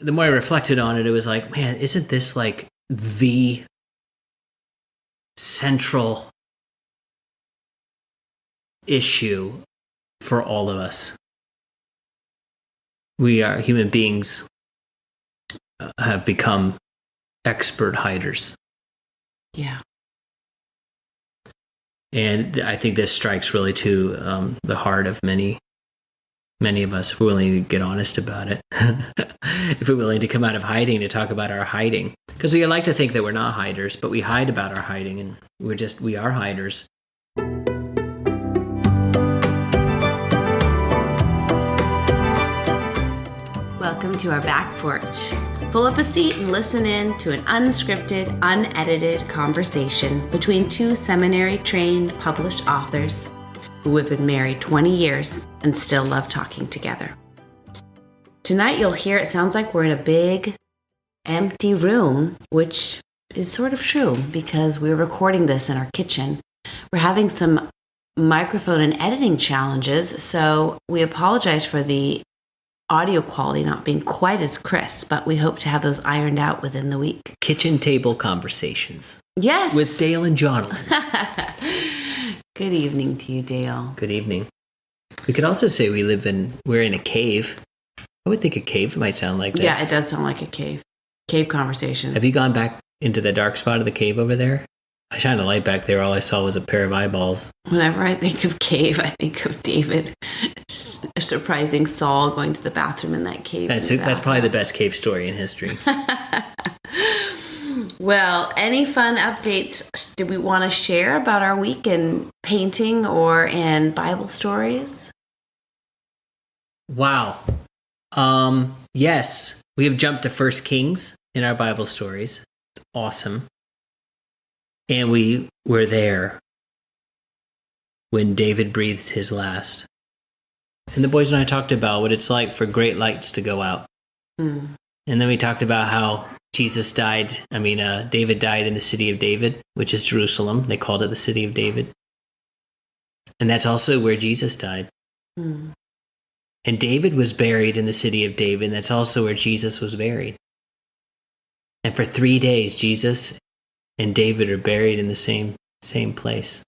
the more I reflected on it, it was like, man, isn't this like the central issue for all of us? We are human beings, have become expert hiders. Yeah. And I think this strikes really to the heart of many of us, if we're willing to get honest about it. If we're willing to come out of hiding to talk about our hiding. Because we like to think that we're not hiders, but we hide about our hiding, and we are hiders. Welcome to our back porch. Pull up a seat and listen in to an unscripted, unedited conversation between two seminary-trained published authors who have been married 20 years and still love talking together. Tonight you'll hear it sounds like we're in a big, empty room, which is sort of true because we're recording this in our kitchen. We're having some microphone and editing challenges, so we apologize for the audio quality not being quite as crisp, but we hope to have those ironed out within the week. Kitchen table conversations. Yes. With Dale and Jonalyn. Good evening to you, Dale. Good evening. We could also say we're in a cave. I would think a cave might sound like this. Yeah, it does sound like a cave. Cave conversations. Have you gone back into the dark spot of the cave over there? I shined a light back there. All I saw was a pair of eyeballs. Whenever I think of cave, I think of David surprising Saul going to the bathroom in that cave. That's probably the best cave story in history. Well, any fun updates do we want to share about our week in painting or in Bible stories? Wow. Yes, we have jumped to 1 Kings in our Bible stories. It's awesome. And we were there when David breathed his last. And the boys and I talked about what it's like for great lights to go out. Mm. And then we talked about how David died in the city of David, which is Jerusalem. They called it the city of David. And that's also where Jesus died. Mm. And David was buried in the city of David, and that's also where Jesus was buried. And for 3 days, Jesus and David are buried in the same place.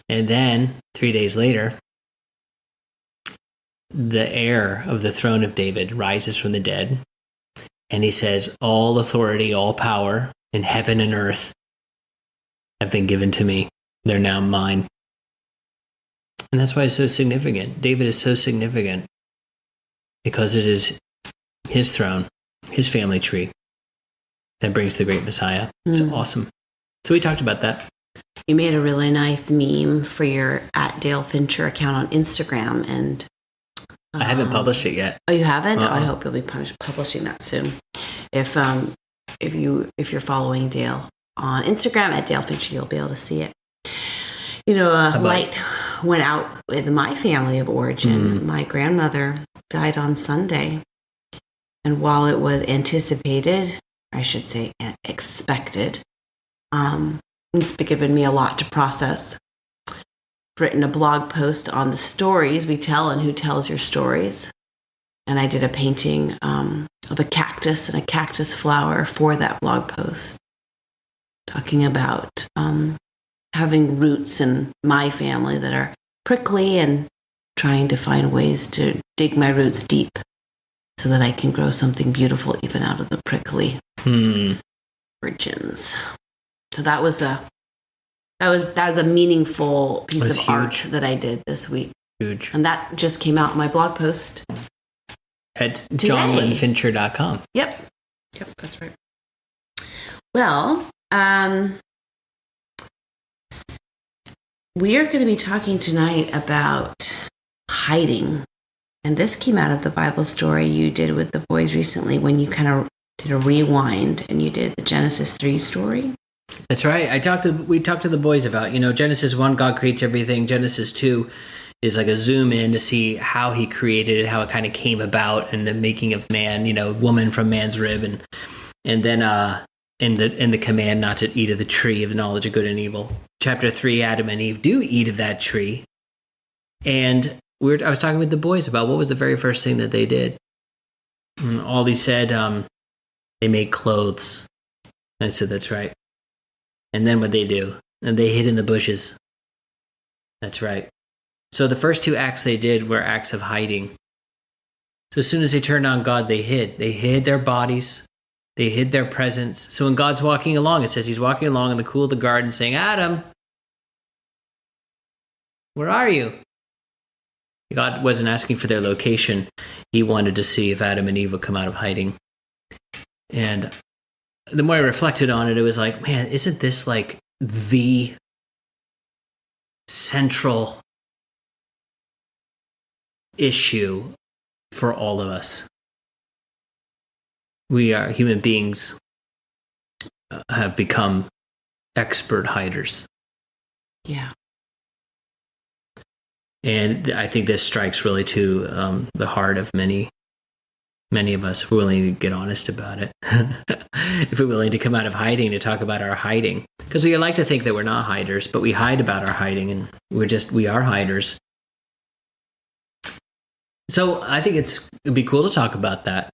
And then 3 days later, the heir of the throne of David rises from the dead, and he says, all authority, all power in heaven and earth have been given to me. They're now mine. And that's why it's so significant. David is so significant because it is his throne, his family tree that brings the great Messiah. It's awesome. So we talked about that. You made a really nice meme for your @DaleFincher account on Instagram, and I haven't published it yet. Oh, you haven't? I hope you'll be publishing that soon. If you're following Dale on Instagram @DaleFincher, you'll be able to see it. Light went out with my family of origin. My grandmother died on Sunday, and while it was anticipated, I should say expected, it's given me a lot to process. I've written a blog post on the stories we tell and who tells your stories. And I did a painting of a cactus and a cactus flower for that blog post, talking about having roots in my family that are prickly and trying to find ways to dig my roots deep so that I can grow something beautiful even out of the prickly origins. So that was a meaningful piece of art that I did this week. Huge. And that just came out in my blog post at JonalynFincher.com. Yep, that's right. Well, we are going to be talking tonight about hiding. And this came out of the Bible story you did with the boys recently when you kind of did a rewind and you did the Genesis 3 story. That's right. We talked to the boys about, Genesis 1, God creates everything. Genesis 2 is like a zoom in to see how he created it, how it kind of came about, and the making of man, woman from man's rib, and then in the command not to eat of the tree of the knowledge of good and evil. Chapter 3, Adam and Eve do eat of that tree. And I was talking with the boys about what was the very first thing that they did. And Aldi said they make clothes. I said, that's right. And then what they do? And they hid in the bushes. That's right. So the first two acts they did were acts of hiding. So as soon as they turned on God, they hid. They hid their bodies. They hid their presence. So when God's walking along, it says he's walking along in the cool of the garden saying, Adam, where are you? God wasn't asking for their location. He wanted to see if Adam and Eve would come out of hiding. And the more I reflected on it, it was like, man, isn't this like the central issue for all of us? We are human beings, have become expert hiders. Yeah. And I think this strikes really to the heart of many of us, if we're willing to get honest about it. If we're willing to come out of hiding to talk about our hiding. Because we like to think that we're not hiders, but we hide about our hiding, and we are hiders. So I think it'd be cool to talk about that,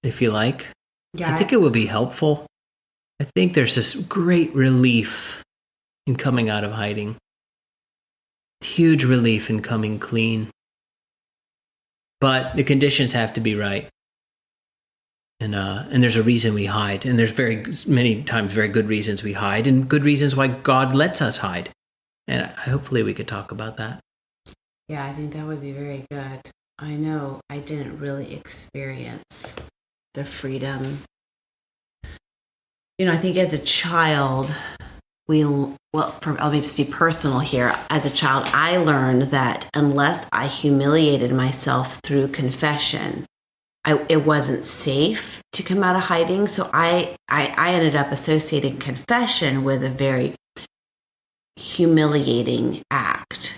if you like. Yeah. I think it would be helpful. I think there's this great relief in coming out of hiding. Huge relief in coming clean. But the conditions have to be right. And there's a reason we hide. And there's very many times very good reasons we hide, and good reasons why God lets us hide. And hopefully we could talk about that. Yeah, I think that would be very good. I know I didn't really experience the freedom. I think as a child, let me just be personal here. As a child, I learned that unless I humiliated myself through confession, it wasn't safe to come out of hiding. So I ended up associating confession with a very humiliating act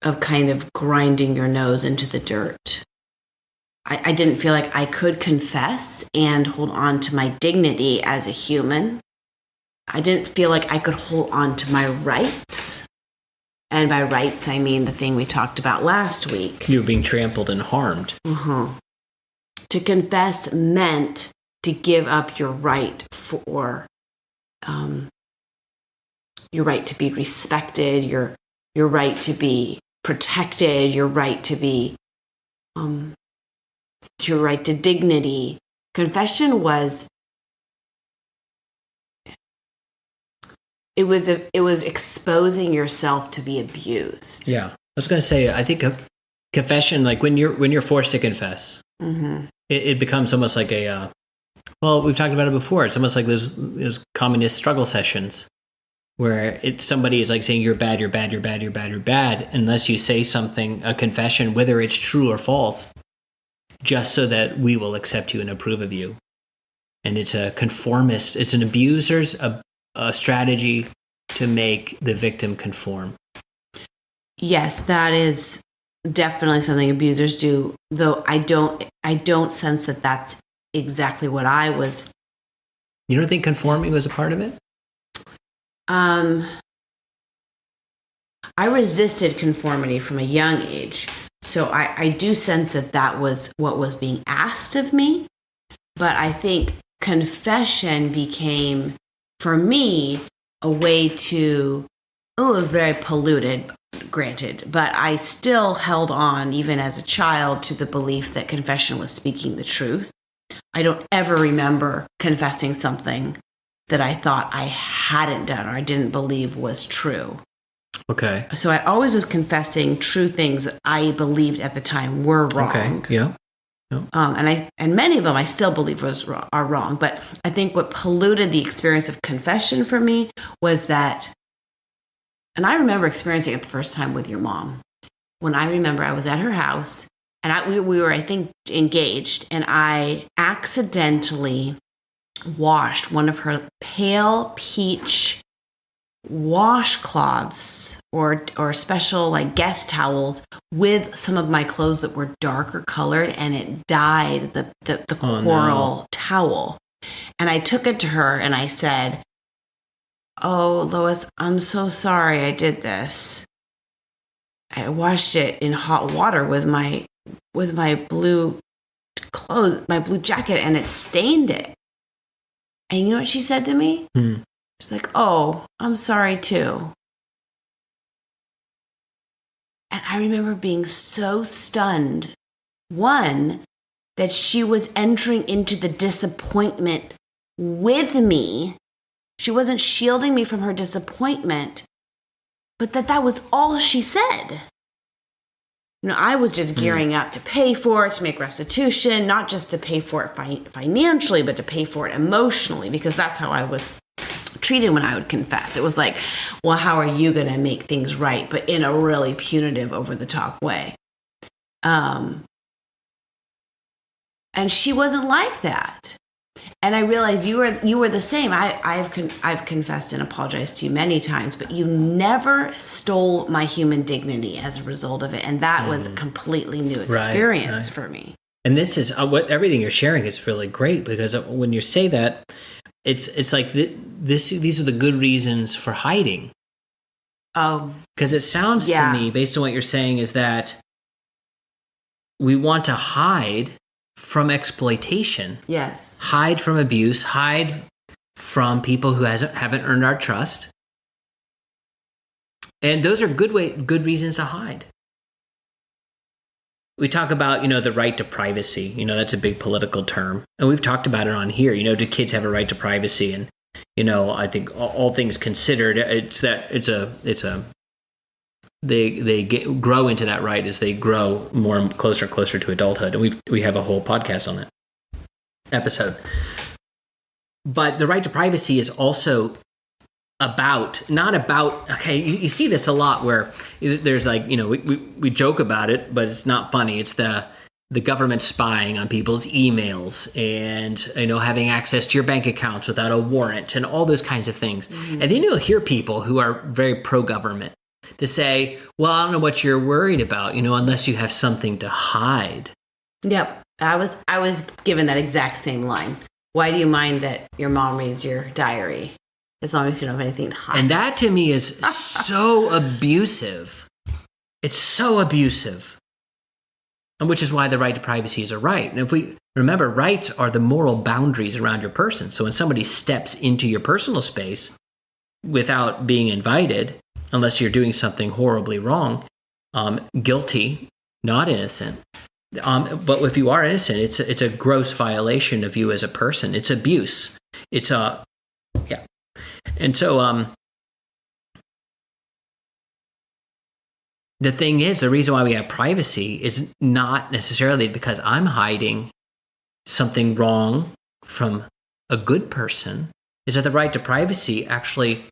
of kind of grinding your nose into the dirt. I didn't feel like I could confess and hold on to my dignity as a human. I didn't feel like I could hold on to my rights. And by rights, I mean the thing we talked about last week. You were being trampled and harmed. To confess meant to give up your right for your right to be respected, your right to be protected, your right to be your right to dignity. Confession was it was exposing yourself to be abused. Yeah, I was going to say, I think confession, like when you're forced to confess, it becomes almost like a well, we've talked about it before. It's almost like those communist struggle sessions where somebody is like saying you're bad, you're bad, you're bad, you're bad, you're bad, unless you say something, a confession, whether it's true or false, just so that we will accept you and approve of you. And it's a conformist, it's an abuser's a strategy to make the victim conform. Yes, that is definitely something abusers do, though I don't sense that that's exactly what I was. You don't think conforming was a part of it? I resisted conformity from a young age. So I do sense that was what was being asked of me. But I think confession became, for me, a way to, it was very polluted, granted, but I still held on, even as a child, to the belief that confession was speaking the truth. I don't ever remember confessing something that I thought I hadn't done or I didn't believe was true. Okay. So I always was confessing true things that I believed at the time were wrong. Okay. Yeah. And many of them I still believe are wrong. But I think what polluted the experience of confession for me was that, and I remember experiencing it the first time with your mom. When I remember I was at her house and we were, I think, engaged, and I accidentally washed one of her pale peach washcloths or special like guest towels with some of my clothes that were darker colored, and it dyed the coral towel. And I took it to her and I said, "Oh, Lois, I'm so sorry I did this. I washed it in hot water with my blue clothes, my blue jacket, and it stained it. And you know what she said to me? She's like, "Oh, I'm sorry too." And I remember being so stunned. One, that she was entering into the disappointment with me. She wasn't shielding me from her disappointment, but that was all she said. You know, I was just gearing up to pay for it, to make restitution, not just to pay for it financially, but to pay for it emotionally, because that's how I was treated when I would confess. It was like, well, how are you going to make things right? But in a really punitive, over-the-top way. And she wasn't like that. And I realized you were the same. I've confessed and apologized to you many times, but you never stole my human dignity as a result of it, and that was a completely new experience for me. And this is what everything you're sharing is really great, because when you say that, it's like these are the good reasons for hiding. Oh, because it sounds to me, based on what you're saying, is that we want to hide from exploitation. Yes. Hide from abuse, hide from people who haven't earned our trust. And those are good reasons to hide. We talk about, the right to privacy. That's a big political term. And we've talked about it on here. Do kids have a right to privacy? And, I think all things considered, they grow into that right as they grow more and closer to adulthood. And we have a whole podcast on that episode. But the right to privacy is also not about, okay, you see this a lot where there's like, we joke about it, but it's not funny. It's the government spying on people's emails and, having access to your bank accounts without a warrant and all those kinds of things. Mm-hmm. And then you'll hear people who are very pro-government to say, well, I don't know what you're worried about, unless you have something to hide. Yep. I was given that exact same line. Why do you mind that your mom reads your diary? As long as you don't have anything to hide. And that to me is so abusive. It's so abusive. And which is why the right to privacy is a right. And if we remember, rights are the moral boundaries around your person. So when somebody steps into your personal space without being invited, unless you're doing something horribly wrong, guilty, not innocent. But if you are innocent, it's a gross violation of you as a person. It's abuse. And so the thing is, the reason why we have privacy is not necessarily because I'm hiding something wrong from a good person, is that the right to privacy actually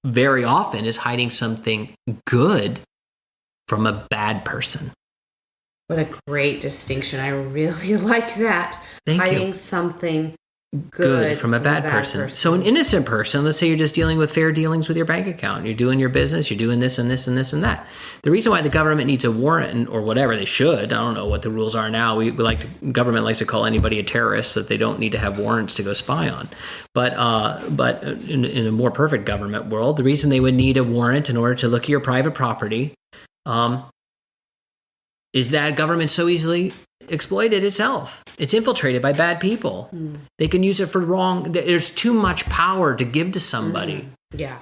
very often is hiding something good from a bad person. What a great distinction. I really like that. Hiding something good from a bad person. So an innocent person, let's say you're just dealing with fair dealings with your bank account. You're doing your business. You're doing this and this and this and that. The reason why the government needs a warrant, or whatever they should, I don't know what the rules are now. Government likes to call anybody a terrorist, so that they don't need to have warrants to go spy on. But in a more perfect government world, the reason they would need a warrant in order to look at your private property is that government so easily exploited itself. It's infiltrated by bad people. They can use it for wrong. There's too much power to give to somebody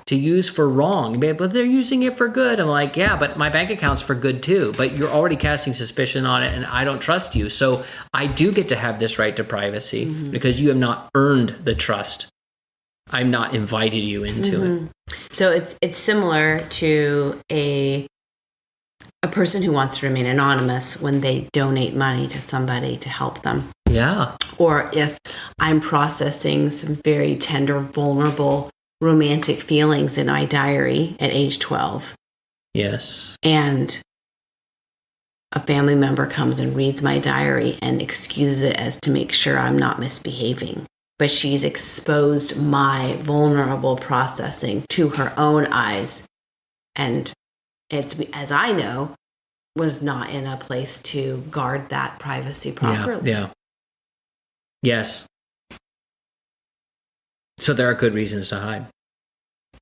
to use for wrong. But they're using it for good. I'm like, yeah, but my bank account's for good too. But you're already casting suspicion on it, and I don't trust you. So I do get to have this right to privacy because you have not earned the trust. I'm not invited you into it. So it's similar to a person who wants to remain anonymous when they donate money to somebody to help them. Yeah. Or if I'm processing some very tender, vulnerable, romantic feelings in my diary at age 12. Yes. And a family member comes and reads my diary and excuses it as to make sure I'm not misbehaving. But she's exposed my vulnerable processing to her own eyes. And it's, as I know, was not in a place to guard that privacy properly. Yeah. Yes. So there are good reasons to hide.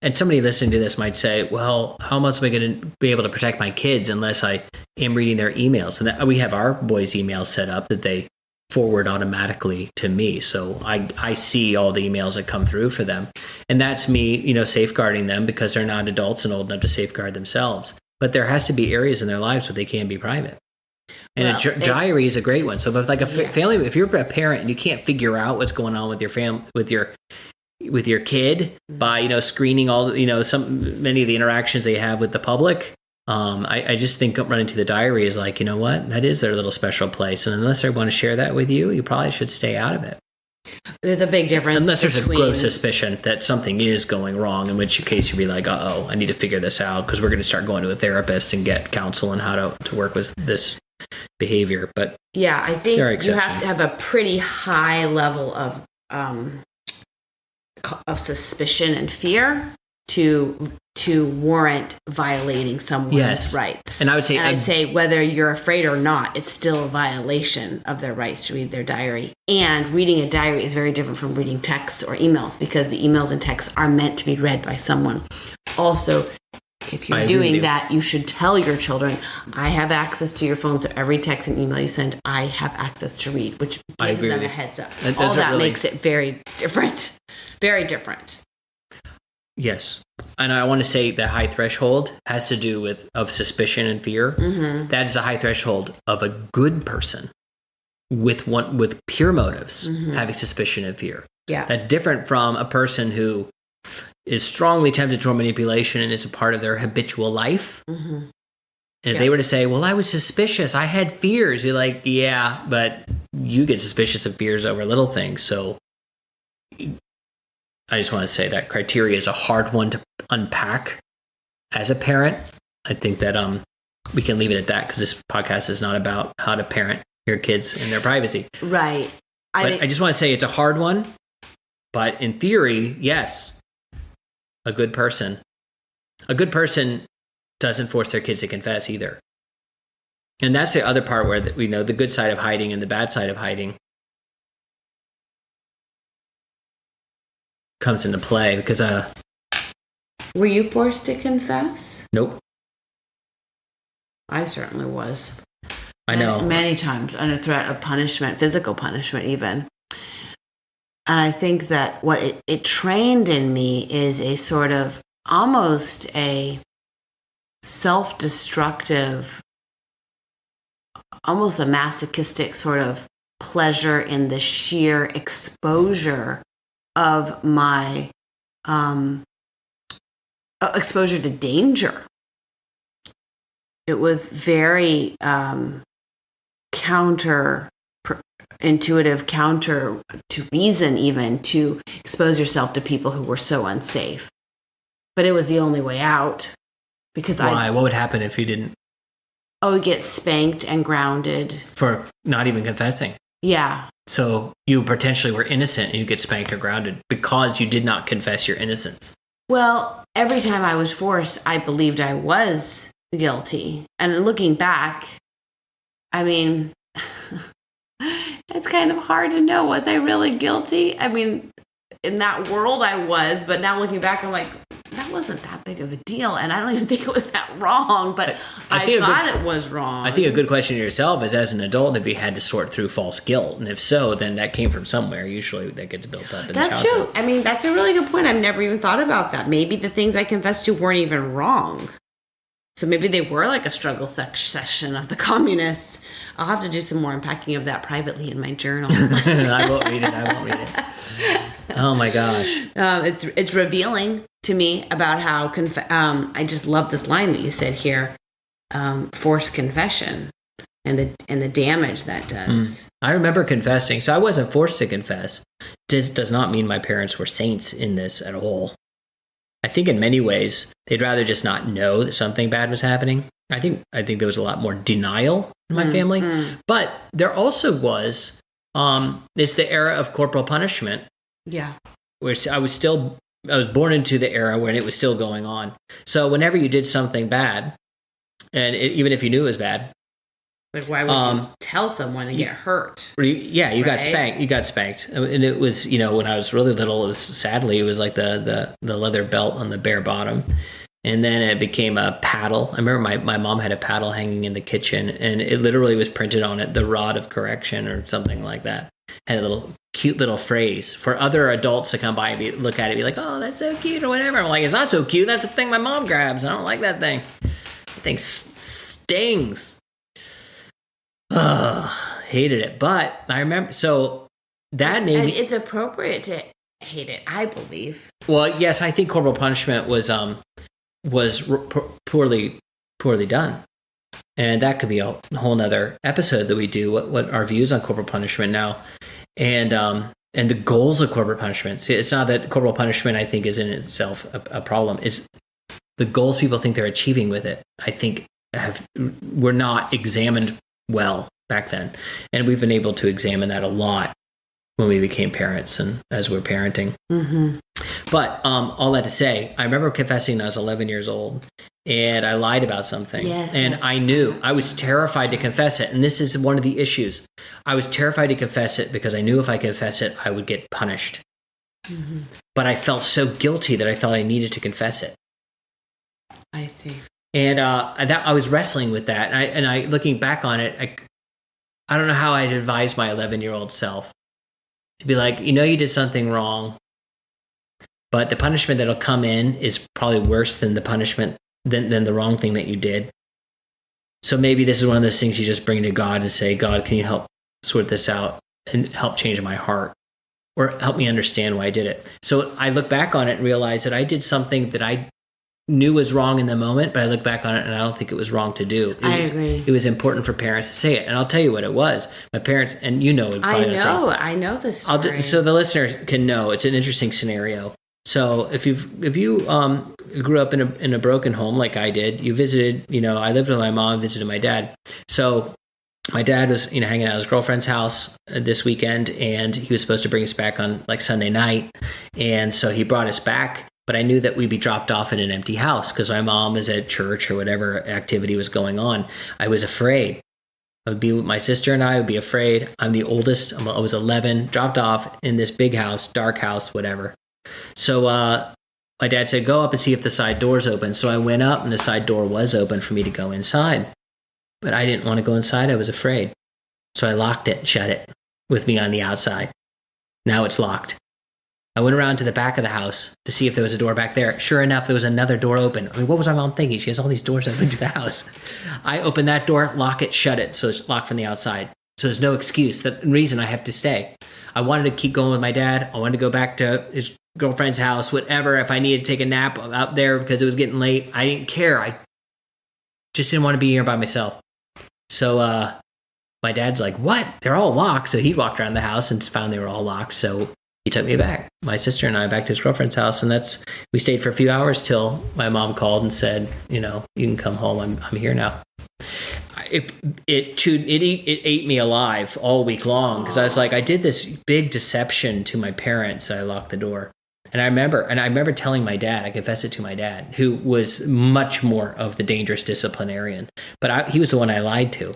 And somebody listening to this might say, well, how much am I going to be able to protect my kids unless I am reading their emails? And we have our boys' emails set up that they forward automatically to me. So I see all the emails that come through for them. And that's me, safeguarding them because they're not adults and old enough to safeguard themselves. But there has to be areas in their lives where they can be private. And a diary is a great one. So if like family, if you're a parent and you can't figure out what's going on with your family, with your kid by, screening all, many of the interactions they have with the public, I just think running to the diary is like, you know what, that is their little special place. And unless they want to share that with you, you probably should stay out of it. There's a big difference. Unless there's a gross suspicion that something is going wrong, in which case you'd be like, I need to figure this out because we're going to start going to a therapist and get counsel on how to work with this behavior. But yeah, I think you have to have a pretty high level of suspicion and fear to warrant violating someone's rights. And I'd say whether you're afraid or not, it's still a violation of their rights to read their diary. And reading a diary is very different from reading texts or emails because the emails and texts are meant to be read by someone. Also, if you're doing that, you should tell your children, I have access to your phone, so every text and email you send, I have access to read, which gives them a heads up. All that makes it very different. Very different. Yes. And I want to say that high threshold has to do of suspicion and fear. Mm-hmm. That is a high threshold of a good person with pure motives, having suspicion and fear. Yeah. That's different from a person who is strongly tempted toward manipulation and is a part of their habitual life. Mm-hmm. And if they were to say, well, I was suspicious, I had fears, you're like, yeah, but you get suspicious of fears over little things. So I just want to say that criteria is a hard one to unpack as a parent. I think that we can leave it at that because this podcast is not about how to parent your kids in their privacy. Right. I just want to say it's a hard one, but in theory, yes, a good person doesn't force their kids to confess either. And that's the other part where we know the good side of hiding and the bad side of hiding comes into play because were you forced to confess? Nope. I certainly was. I know. Many times under threat of punishment, physical punishment even. And I think that what it trained in me is a sort of almost a self-destructive, almost a masochistic sort of pleasure in the sheer exposure of my exposure to danger. It was very counterintuitive, counter to reason even, to expose yourself to people who were so unsafe. But it was the only way out. Because why? What would happen if you didn't? Oh, get spanked and grounded. For not even confessing. Yeah. So you potentially were innocent and you get spanked or grounded because you did not confess your innocence. Well, every time I was forced, I believed I was guilty. And looking back, I mean, it's kind of hard to know. Was I really guilty? I mean, in that world I was, but now looking back, I'm like, that wasn't that big of a deal. And I don't even think it was that wrong, but I thought it was wrong. I think a good question to yourself is, as an adult, if you had to sort through false guilt. And if so, then that came from somewhere. Usually that gets built up in That's childhood. true. I mean, that's a really good point. I've never even thought about that. Maybe the things I confessed to weren't even wrong. So maybe they were like a struggle session of the communists. I'll have to do some more unpacking of that privately in my journal. I won't read it. Oh my gosh. It's revealing to me about how I just love this line that you said here, forced confession and the damage that does. I remember confessing. So I wasn't forced to confess. This does not mean my parents were saints in this at all. I think in many ways they'd rather just not know that something bad was happening. I think there was a lot more denial in my family, but there also was it's the era of corporal punishment. Yeah, where I was born into the era when it was still going on. So whenever you did something bad, and even if you knew it was bad, but why would you tell someone and get hurt? You got spanked. You got spanked, and it was when I was really little. It was like the leather belt on the bare bottom, And then it became a paddle. I remember my mom had a paddle hanging in the kitchen, and it literally was printed on it, the rod of correction or something like that. Had a little cute little phrase for other adults to come by and look at it and be like, oh, that's so cute or whatever. I'm like, it's not so cute. That's the thing my mom grabs. I don't like that thing. That thing stings. Ugh, hated it. But I remember, so that made me... It's appropriate to hate it, I believe. Well, yes, I think corporal punishment was poorly done, and that could be a whole nother episode that we do. What our views on corporal punishment now, and the goals of corporal punishment. See, it's not that corporal punishment, I think, is in itself a problem. It's the goals people think they're achieving with it. I think were not examined well back then, and we've been able to examine that a lot when we became parents and as we're parenting. Mm-hmm. But all that to say, I remember confessing when I was 11 years old, and I lied about something. Yes, and yes. I knew. I was terrified to confess it. And this is one of the issues. I was terrified to confess it because I knew if I confessed it, I would get punished. Mm-hmm. But I felt so guilty that I thought I needed to confess it. I see. And I was wrestling with that. And I looking back on it, I don't know how I'd advise my 11-year-old self to be like, you did something wrong, but the punishment that'll come in is probably worse than the punishment than the wrong thing that you did. So maybe this is one of those things you just bring to God and say, God, can you help sort this out and help change my heart, or help me understand why I did it? So I look back on it and realize that I did something that I knew was wrong in the moment, but I look back on it and I don't think it was wrong to do. I agree. It was important for parents to say it. And I'll tell you what it was. My parents, and you know it. I know this story. So the listeners can know it's an interesting scenario. So if you grew up in a broken home like I did, you visited, I lived with my mom, visited my dad. So my dad was, hanging out at his girlfriend's house this weekend, and he was supposed to bring us back on like Sunday night. And so he brought us back. But I knew that we'd be dropped off in an empty house because my mom was at church or whatever activity was going on. I was afraid. I would be with my sister and I would be afraid. I'm the oldest. I was 11, dropped off in this big house, dark house, whatever. So my dad said, go up and see if the side door's open. So I went up and the side door was open for me to go inside. But I didn't want to go inside. I was afraid. So I locked it, shut it with me on the outside. Now it's locked. I went around to the back of the house to see if there was a door back there. Sure enough, there was another door open. I mean, what was my mom thinking? She has all these doors open to the house. I opened that door, lock it, shut it, so it's locked from the outside. So there's no excuse. That's the reason I have to stay. I wanted to keep going with my dad. I wanted to go back to his girlfriend's house, whatever. If I needed to take a nap out there because it was getting late, I didn't care. I just didn't want to be here by myself. So my dad's like, what? They're all locked. So he walked around the house and found they were all locked. So he took me back, my sister and I, back to his girlfriend's house, and we stayed for a few hours till my mom called and said, you can come home. I'm here now. It ate me alive all week long because I was like, I did this big deception to my parents. I locked the door, and I remember telling my dad. I confessed it to my dad, who was much more of the dangerous disciplinarian, but he was the one I lied to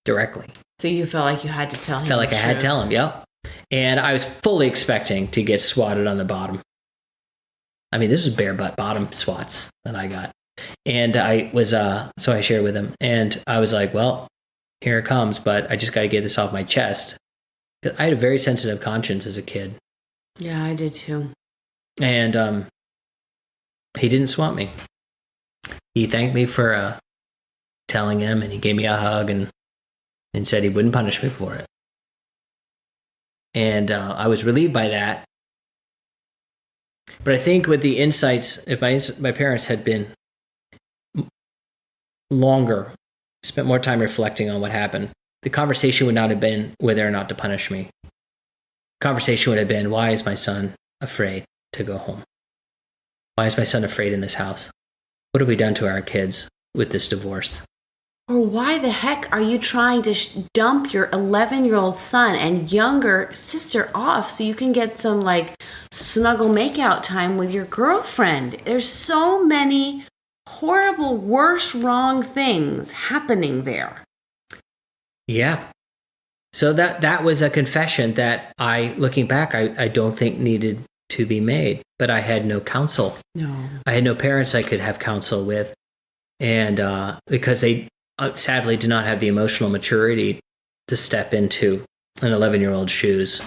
directly. So you felt like you had to tell him. I had to tell him. Yep. And I was fully expecting to get swatted on the bottom. I mean, this was bare butt bottom swats that I got. And I was, so I shared with him. And I was like, well, here it comes, but I just got to get this off my chest. I had a very sensitive conscience as a kid. Yeah, I did too. And he didn't swat me. He thanked me for telling him, and he gave me a hug and said he wouldn't punish me for it. And I was relieved by that. But I think with the insights, if my parents had been longer, spent more time reflecting on what happened, the conversation would not have been whether or not to punish me. The conversation would have been, why is my son afraid to go home? Why is my son afraid in this house? What have we done to our kids with this divorce? Or why the heck are you trying to dump your 11-year-old son and younger sister off so you can get some snuggle makeout time with your girlfriend? There's so many horrible, worse, wrong things happening there. Yeah. So that was a confession that looking back, I don't think needed to be made, but I had no counsel. No. I had no parents I could have counsel with. And because they sadly did not have the emotional maturity to step into an 11-year-old's shoes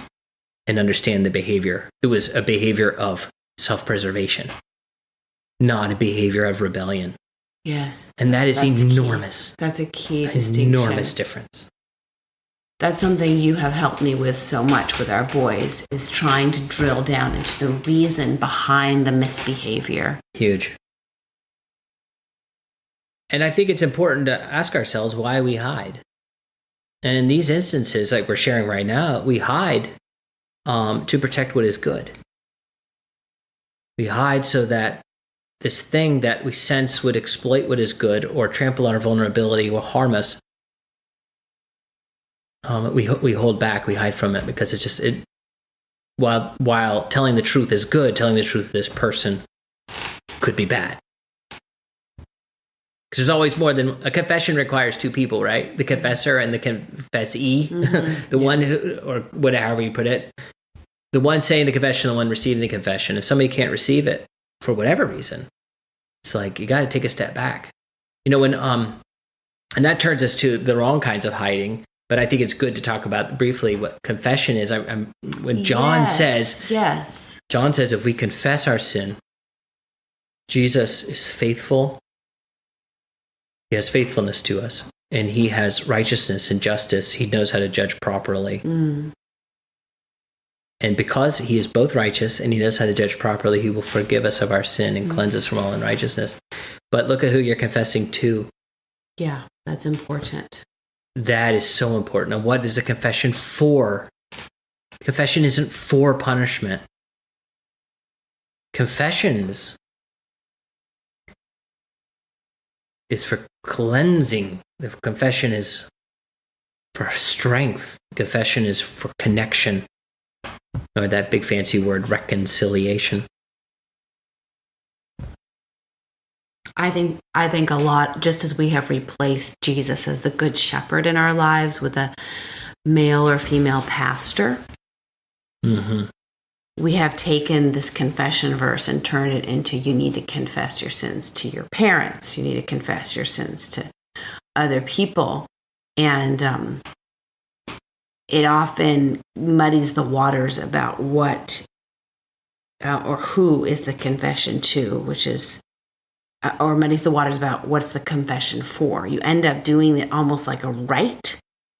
and understand the behavior. It was a behavior of self-preservation, not a behavior of rebellion. Yes. And that is enormous. Key. That's a key distinction. Enormous difference. That's something you have helped me with so much with our boys, is trying to drill down into the reason behind the misbehavior. Huge. And I think it's important to ask ourselves why we hide. And in these instances, like we're sharing right now, we hide to protect what is good. We hide so that this thing that we sense would exploit what is good or trample on our vulnerability will harm us. We hold back, we hide from it because it's just while telling the truth is good, telling the truth to this person could be bad. Because there's always more than a confession requires two people, right? The confessor and the confessee, the one who, or whatever you put it, the one saying the confession, the one receiving the confession. If somebody can't receive it for whatever reason, it's like you got to take a step back. When and that turns us to the wrong kinds of hiding. But I think it's good to talk about briefly what confession is. When John says, John says, if we confess our sin, Jesus is faithful. He has faithfulness to us, and he has righteousness and justice. He knows how to judge properly. And because he is both righteous and he knows how to judge properly, he will forgive us of our sin and cleanse us from all unrighteousness. But look at who you're confessing to. Yeah, that's important. That is so important. And what is a confession for? Confession isn't for punishment. Confessions is for cleansing. The confession is for strength. Confession is for connection. Or that big fancy word, reconciliation. I think a lot, just as we have replaced Jesus as the good shepherd in our lives with a male or female pastor, we have taken this confession verse and turned it into, you need to confess your sins to your parents. You need to confess your sins to other people. And it often muddies the waters about what or who is the confession to, which is, or muddies the waters about what's the confession for. You end up doing it almost like a rite,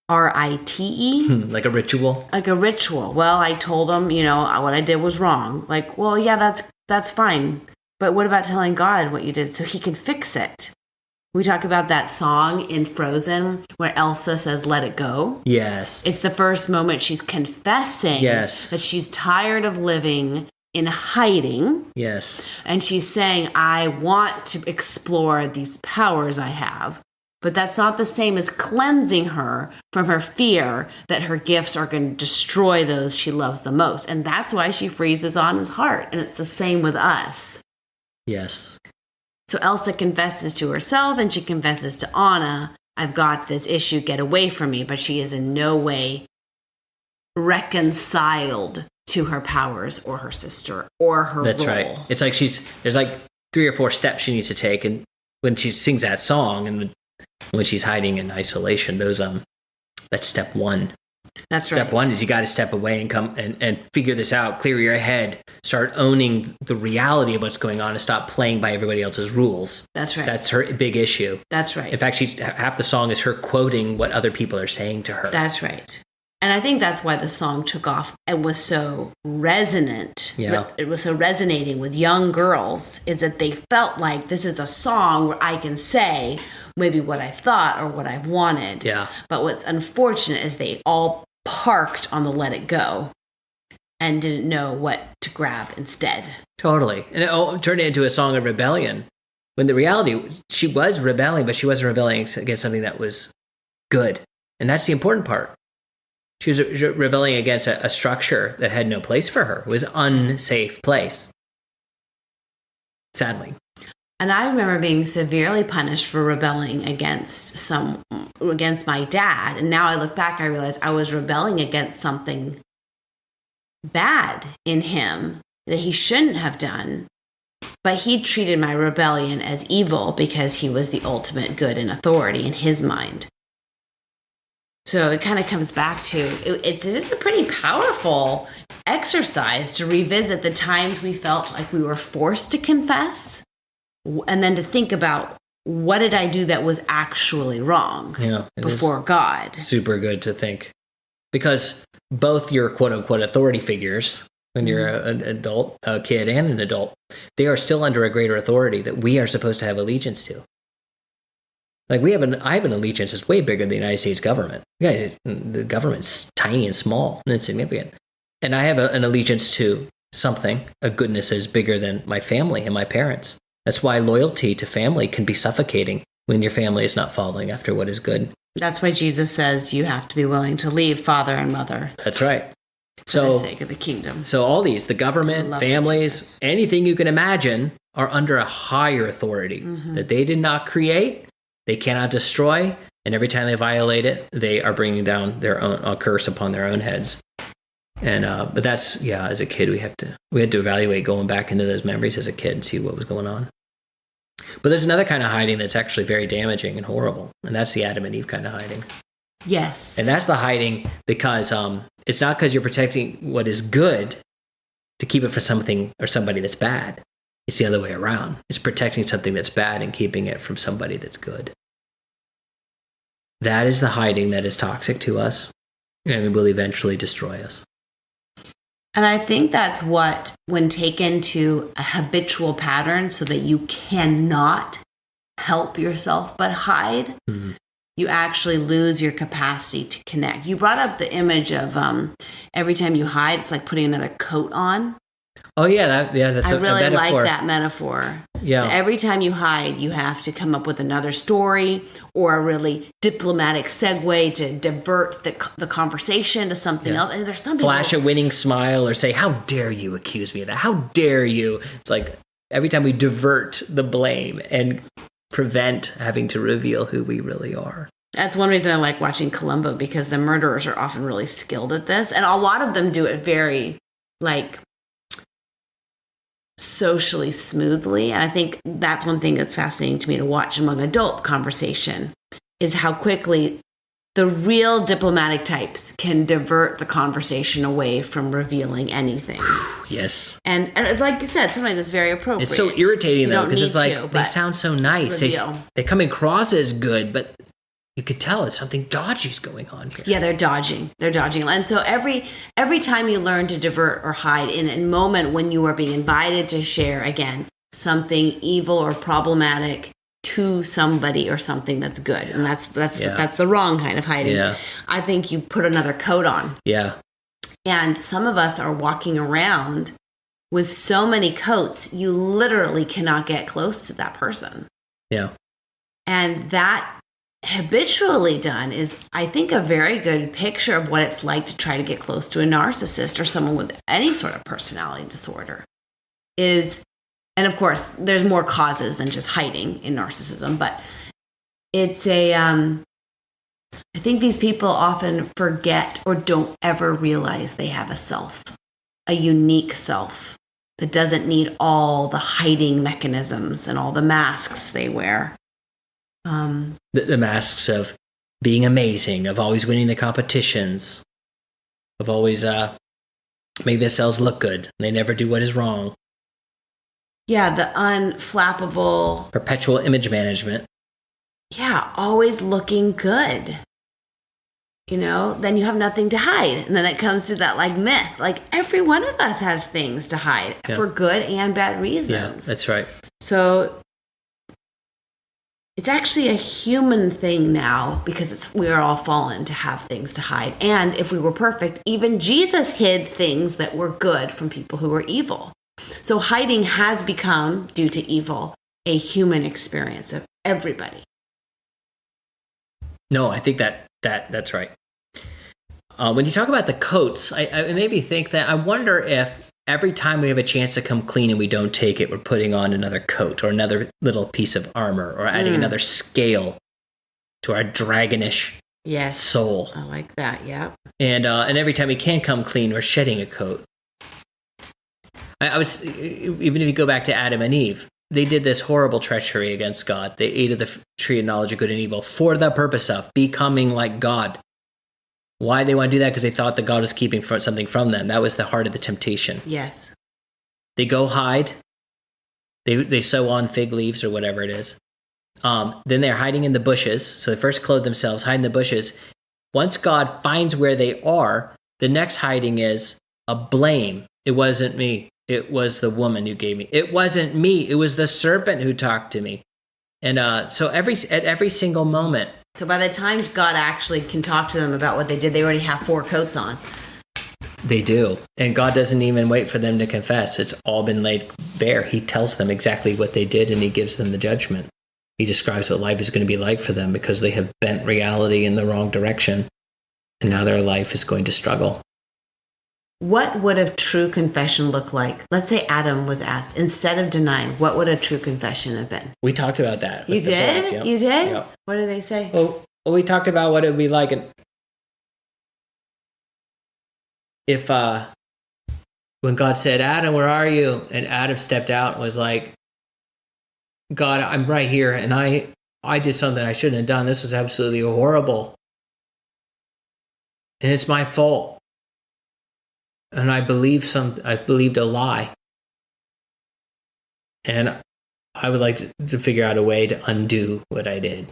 R-I-T-E. Like a ritual? Like a ritual. Well, I told him, what I did was wrong. Like, well, yeah, that's fine. But what about telling God what you did so he can fix it? We talk about that song in Frozen where Elsa says, let it go. Yes. It's the first moment she's confessing that she's tired of living in hiding. Yes. And she's saying, I want to explore these powers I have. But that's not the same as cleansing her from her fear that her gifts are going to destroy those she loves the most. And that's why she freezes on his heart. And it's the same with us. Yes. So Elsa confesses to herself and she confesses to Anna, I've got this issue, get away from me. But she is in no way reconciled to her powers or her sister or her That's role. right. It's like there's like 3 or 4 steps she needs to take. And when she sings that song and when she's hiding in isolation, that's step 1. That's step right. Step 1 is you got to step away and come and figure this out, clear your head, start owning the reality of what's going on and stop playing by everybody else's rules. That's right. That's her big issue. That's right. In fact, half the song is her quoting what other people are saying to her. That's right. And I think that's why the song took off and was so resonant. Yeah. It was so resonating with young girls, is that they felt like this is a song where I can say maybe what I thought or what I've wanted. Yeah. But what's unfortunate is they all parked on the let it go and didn't know what to grab instead. Totally. And it turned it into a song of rebellion. When the reality, she was rebelling, but she wasn't rebelling against something that was good. And that's the important part. She was rebelling against a structure that had no place for her. It was an unsafe place. Sadly. And I remember being severely punished for rebelling against my dad. And now I look back, I realize I was rebelling against something bad in him that he shouldn't have done, but he treated my rebellion as evil because he was the ultimate good and authority in his mind. So it kind of comes back to, it's a pretty powerful exercise to revisit the times we felt like we were forced to confess, and then to think about, what did I do that was actually wrong before God? Super good to think. Because both your quote-unquote authority figures, when you're an adult, a kid and an adult, they are still under a greater authority that we are supposed to have allegiance to. Like I have an allegiance that's way bigger than the United States government. Guys, the government's tiny and small and insignificant. And I have an allegiance to something, a goodness that is bigger than my family and my parents. That's why loyalty to family can be suffocating when your family is not following after what is good. That's why Jesus says you have to be willing to leave father and mother. That's right. For the sake of the kingdom. So all these, the government, families, anything you can imagine, are under a higher authority that they did not create. They cannot destroy, and every time they violate it, they are bringing down their own a curse upon their own heads. And but that's as a kid we had to evaluate going back into those memories as a kid and see what was going on. But there's another kind of hiding that's actually very damaging and horrible, and that's the Adam and Eve kind of hiding. Yes. And that's the hiding because it's not because you're protecting what is good to keep it for something or somebody that's bad. It's the other way around. It's protecting something that's bad and keeping it from somebody that's good. That is the hiding that is toxic to us and will eventually destroy us. And I think that's what, when taken to a habitual pattern so that you cannot help yourself but hide, you actually lose your capacity to connect. You brought up the image of every time you hide, it's like putting another coat on. Oh, that's I really a like that metaphor. Yeah. Every time you hide, you have to come up with another story or a really diplomatic segue to divert the conversation to something else. And there's something flash a winning smile or say, "How dare you accuse me of that? How dare you?" It's like every time we divert the blame and prevent having to reveal who we really are. That's one reason I like watching Columbo, because the murderers are often really skilled at this, and a lot of them do it very socially smoothly. And I think that's one thing that's fascinating to me to watch among adult conversation, is how quickly the real diplomatic types can divert the conversation away from revealing anything. Yes. And like you said, sometimes it's very appropriate. It's so irritating though, because it's like they sound so nice. They come across as good, but you could tell it's something dodgy's going on here. Yeah, they're dodging. And so every time you learn to divert or hide in a moment when you are being invited to share, again, something evil or problematic to somebody or something that's good. And that's the wrong kind of hiding. Yeah. I think you put another coat on. Yeah. And some of us are walking around with so many coats, you literally cannot get close to that person. Yeah. And that habitually done is, I think, a very good picture of what it's like to try to get close to a narcissist or someone with any sort of personality disorder. And of course, there's more causes than just hiding in narcissism, but it's I think these people often forget or don't ever realize they have a self, a unique self that doesn't need all the hiding mechanisms and all the masks they wear. The masks of being amazing, of always winning the competitions, of always make themselves look good. They never do what is wrong. Yeah, the unflappable... perpetual image management. Yeah, always looking good. Then you have nothing to hide. And then it comes to that myth. Every one of us has things to hide for good and bad reasons. Yeah, that's right. So it's actually a human thing now, because we are all fallen to have things to hide. And if we were perfect, even Jesus hid things that were good from people who were evil. So hiding has become, due to evil, a human experience of everybody. No, I think that's right. When you talk about the coats, I made me think that I wonder if every time we have a chance to come clean and we don't take it, we're putting on another coat or another little piece of armor or adding another scale to our dragonish soul. I like that, yeah. And every time we can come clean, we're shedding a coat. I was, even if you go back to Adam and Eve, they did this horrible treachery against God. They ate of the tree of knowledge of good and evil for the purpose of becoming like God. Why they want to do that? Because they thought that God was keeping something from them. That was the heart of the temptation. Yes. They go hide. They sew on fig leaves or whatever it is. Then they're hiding in the bushes. So they first clothe themselves, hide in the bushes. Once God finds where they are, the next hiding is a blame. It wasn't me. It was the woman who gave me. It wasn't me. It was the serpent who talked to me. And so at every single moment. So by the time God actually can talk to them about what they did, they already have 4 coats on. They do. And God doesn't even wait for them to confess. It's all been laid bare. He tells them exactly what they did, and he gives them the judgment. He describes what life is going to be like for them because they have bent reality in the wrong direction. And now their life is going to struggle. What would a true confession look like? Let's say Adam was asked, instead of denying, what would a true confession have been? We talked about that. You did? Yep. You did? Yep. What did they say? Well, we talked about what it would be like if when God said, Adam, where are you? And Adam stepped out and was like, God, I'm right here, and I did something I shouldn't have done. This was absolutely horrible. And it's my fault. And I believed a lie. And I would like to figure out a way to undo what I did.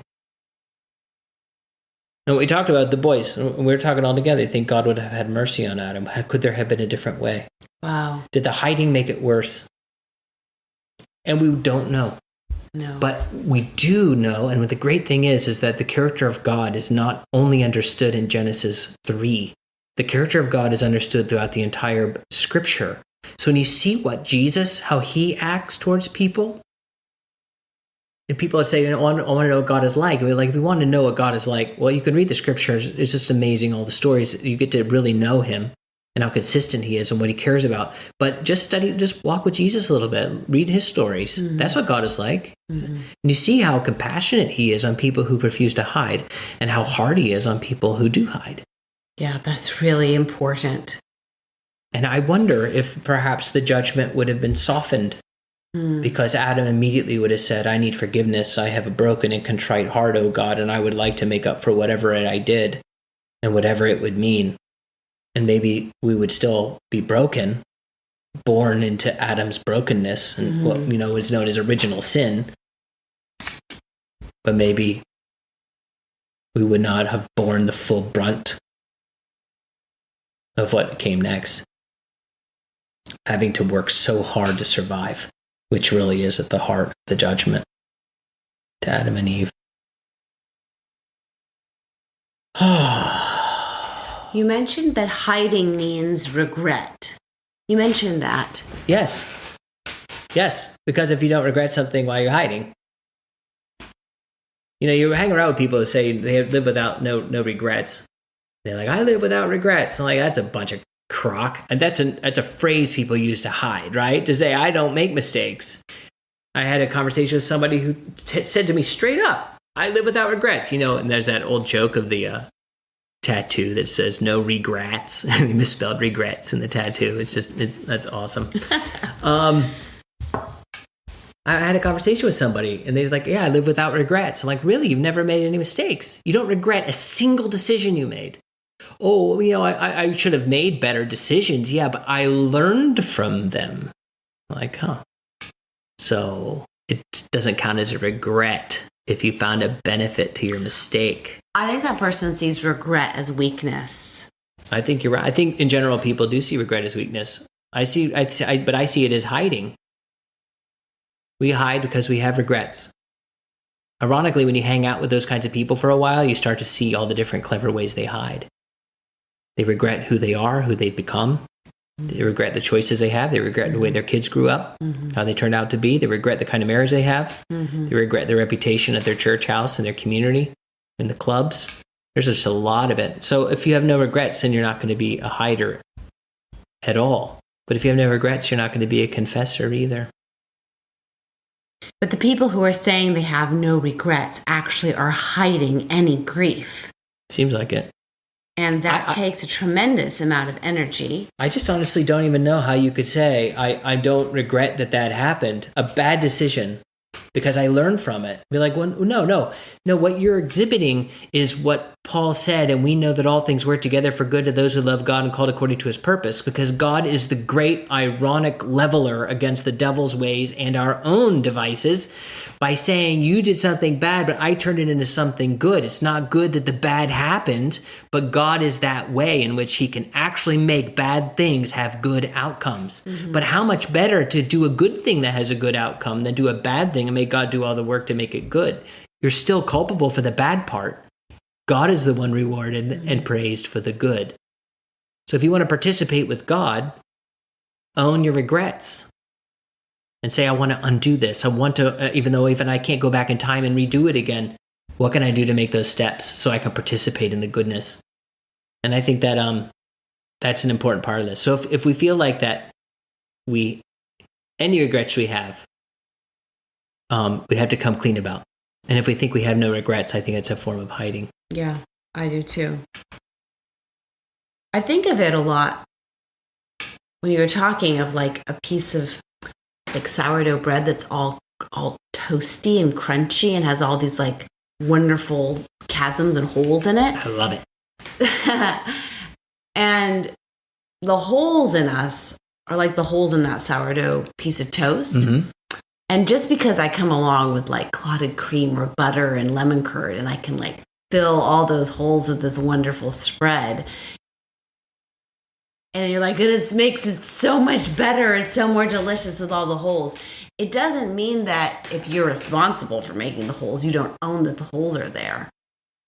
And we talked about the boys. We were talking all together. I think God would have had mercy on Adam. Could there have been a different way? Wow. Did the hiding make it worse? And we don't know. No. But we do know, and the great thing is that the character of God is not only understood in Genesis 3. The character of God is understood throughout the entire scripture. So when you see what Jesus, how he acts towards people, and people would say, I want to know what God is like. And we're like, if you want to know what God is like, well, you can read the scriptures. It's just amazing, all the stories. You get to really know him and how consistent he is and what he cares about. But just walk with Jesus a little bit. Read his stories. Mm-hmm. That's what God is like. Mm-hmm. And you see how compassionate he is on people who refuse to hide and how hard he is on people who do hide. Yeah, that's really important. And I wonder if perhaps the judgment would have been softened because Adam immediately would have said, I need forgiveness. I have a broken and contrite heart, O God, and I would like to make up for whatever I did and whatever it would mean. And maybe we would still be broken, born into Adam's brokenness and what is known as original sin. But maybe we would not have borne the full brunt of what came next. Having to work so hard to survive, which really is at the heart of the judgment to Adam and Eve. You mentioned that hiding means regret. You mentioned that. Yes, because if you don't regret something while you're hiding, you hang around with people who say they live without no regrets. They're like, I live without regrets. I'm like, that's a bunch of crock. And that's a phrase people use to hide, right? To say, I don't make mistakes. I had a conversation with somebody who said to me straight up, I live without regrets. And there's that old joke of the tattoo that says no regrets. They misspelled regrets in the tattoo. That's awesome. I had a conversation with somebody and they're like, yeah, I live without regrets. I'm like, really? You've never made any mistakes? You don't regret a single decision you made? Oh, I should have made better decisions. Yeah, but I learned from them. I'm like, huh. So it doesn't count as a regret if you found a benefit to your mistake. I think that person sees regret as weakness. I think you're right. I think in general, people do see regret as weakness. But I see it as hiding. We hide because we have regrets. Ironically, when you hang out with those kinds of people for a while, you start to see all the different clever ways they hide. They regret who they are, who they've become. They regret the choices they have. They regret the way their kids grew up, how they turned out to be. They regret the kind of marriage they have. They regret their reputation at their church house and their community and the clubs. There's just a lot of it. So if you have no regrets, then you're not going to be a hider at all. But if you have no regrets, you're not going to be a confessor either. But the people who are saying they have no regrets actually are hiding any grief. Seems like it. And that takes a tremendous amount of energy. I just honestly don't even know how you could say, I don't regret that happened. A bad decision, because I learned from it. Be like, well, no. What you're exhibiting is what Paul said, and we know that all things work together for good to those who love God and called according to his purpose, because God is the great ironic leveler against the devil's ways and our own devices by saying you did something bad, but I turned it into something good. It's not good that the bad happened, but God is that way in which he can actually make bad things have good outcomes. Mm-hmm. But how much better to do a good thing that has a good outcome than do a bad thing and make God do all the work to make it good. You're still culpable for the bad part. God is the one rewarded and praised for the good. So if you want to participate with God, own your regrets and say, I want to undo this. I want to, even I can't go back in time and redo it again, what can I do to make those steps so I can participate in the goodness? And I think that that's an important part of this. So if we feel like that, any regrets we have to come clean about. And if we think we have no regrets, I think it's a form of hiding. Yeah, I do too. I think of it a lot when you were talking of like a piece of like sourdough bread that's all toasty and crunchy and has all these like wonderful chasms and holes in it. I love it. And the holes in us are like the holes in that sourdough piece of toast. Mm-hmm. And just because I come along with like clotted cream or butter and lemon curd and I can like fill all those holes with this wonderful spread, and you're like, it makes it so much better. It's so more delicious with all the holes. It doesn't mean that if you're responsible for making the holes, you don't own that the holes are there.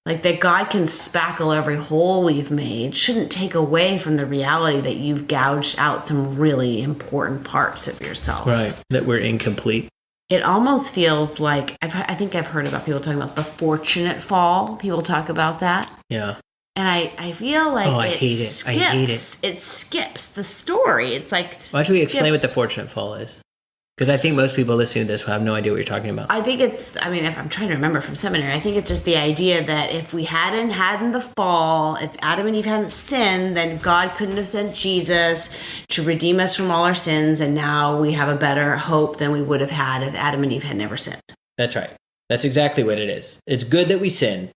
Like that God can spackle every hole we've made shouldn't take away from the reality that you've gouged out some really important parts of yourself. Right, that we're incomplete. It almost feels like, I think I've heard about people talking about the fortunate fall. People talk about that. Yeah. And I feel like I hate it. It skips the story. It's like... Why don't we explain what the fortunate fall is? Because I think most people listening to this will have no idea what you're talking about. I think if I'm trying to remember from seminary, I think it's just the idea that if we hadn't had in the fall, if Adam and Eve hadn't sinned, then God couldn't have sent Jesus to redeem us from all our sins, and now we have a better hope than we would have had if Adam and Eve had never sinned. That's right. That's exactly what it is. It's good that we sin